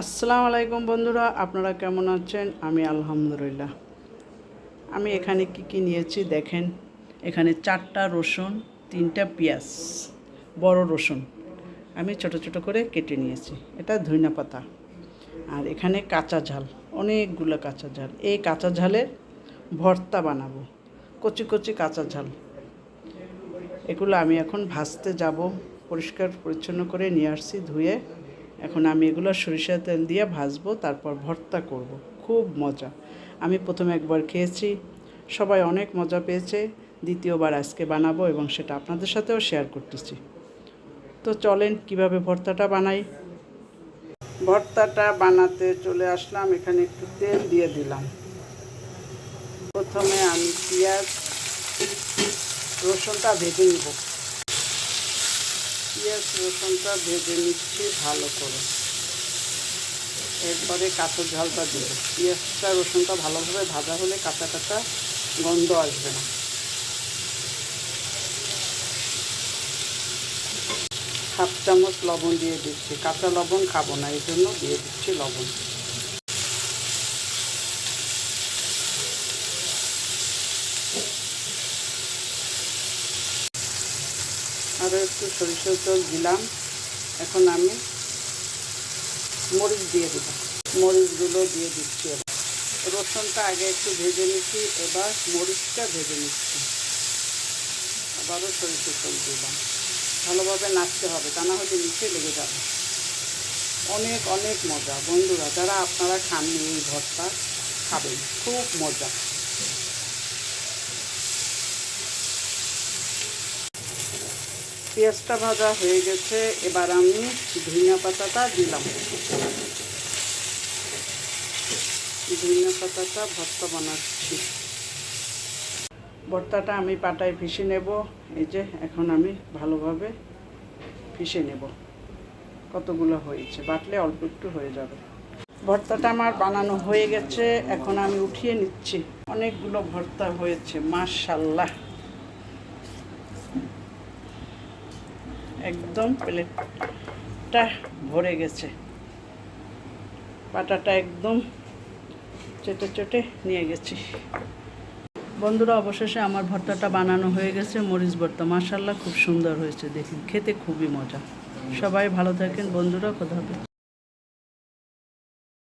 আসসালামু আলাইকুম বন্ধুরা, আপনারা কেমন আছেন? আমি আলহামদুলিল্লাহ। আমি এখানে কি নিয়েছি দেখেন। এখানে 4টা রসুন, 3টা পেঁয়াজ, বড় রসুন আমি ছোট ছোট করে কেটে নিয়েছি। এটা ধনিয়া পাতা। আর এখানে কাঁচা ঝাল, অনেকগুলো কাঁচা ঝাল। এই কাঁচা ঝালের ভর্তা বানাবো, কচি কচি কাঁচা ঝাল। এগুলো আমি এখন ভাজতে যাব। পরিষ্কার পরিচ্ছন্ন করে নিয়ে আসছি ধুয়ে। এখন আমি এগুলো সরিষার তেল দিয়ে ভাজবো, তারপর ভর্তা করব। খুব মজা। আমি প্রথমে একবার খেয়েছি, সবাই অনেক মজা পেয়েছে। দ্বিতীয়বার আজকে বানাবো এবং সেটা আপনাদের সাথেও শেয়ার করতেছি। তো চলেন কিভাবে ভর্তাটা বানাই। ভর্তাটা বানাতে চলে আসলাম। এখানে একটু তেল দিয়ে দিলাম। প্রথমে আমি পেঁয়াজ রসুনটা ভেজে নিব। পেঁয়াজ রসুনটা ভেজে নিচ্ছি ভালো করে। এরপরে কাঁচা ঝালটা দেবো। পেঁয়াজটা রসুনটা ভালোভাবে ভাজা হলে কাঁচা কাঁচা গন্ধ আসবে না। হাফ চামচ লবণ দিয়ে দিচ্ছি। কাঁচা লবণ খাবো না, এই জন্য দিয়ে দিচ্ছি লবণ। আরও একটু সরিষার তেল দিলাম। এখন আমি মরিচ দিয়ে দেবো। মরিচগুলো দিয়ে দিচ্ছি। রসুনটা আগে একটু ভেজে নিচ্ছি, এবার মরিচটা ভেজে নিচ্ছি। আবারও সরিষার তেল দিলাম। ভালোভাবে নাড়তে হবে, তা না হলে নিচে লেগে যাবে। অনেক অনেক মজা বন্ধুরা, যারা আপনারা খাননি এই ভর্তা খাবেন, খুব মজা। পেঁয়াজটা ভাজা হয়ে গেছে, এবার আমি ধনিয়া পাতাটা দিলাম। ধনিয়া পাতাটা ভর্তা বানাচ্ছি। ভর্তাটা আমি পাটায় পিষে নেব। এই যে এখন আমি ভালোভাবে পিষে নেব। কতগুলো হয়েছে, বাটলে অল্প একটু হয়ে যাবে। ভর্তাটা আমার বানানো হয়ে গেছে, এখন আমি উঠিয়ে নিচ্ছি। অনেকগুলো ভর্তা হয়েছে, মাশাআল্লাহ। একদম প্লেটটা ভরে গেছে। পাটাটা একদম চেটে চেটে নিয়ে গেছি। বন্ধুরা, অবশেষে আমার ভর্তাটা বানানো হয়ে গেছে। মরিচ ভর্তা মাশাআল্লাহ, খুব সুন্দর হয়েছে। দেখুন, খেতে খুবই মজা। সবাই ভালো থাকেন বন্ধুরা, কথা হবে।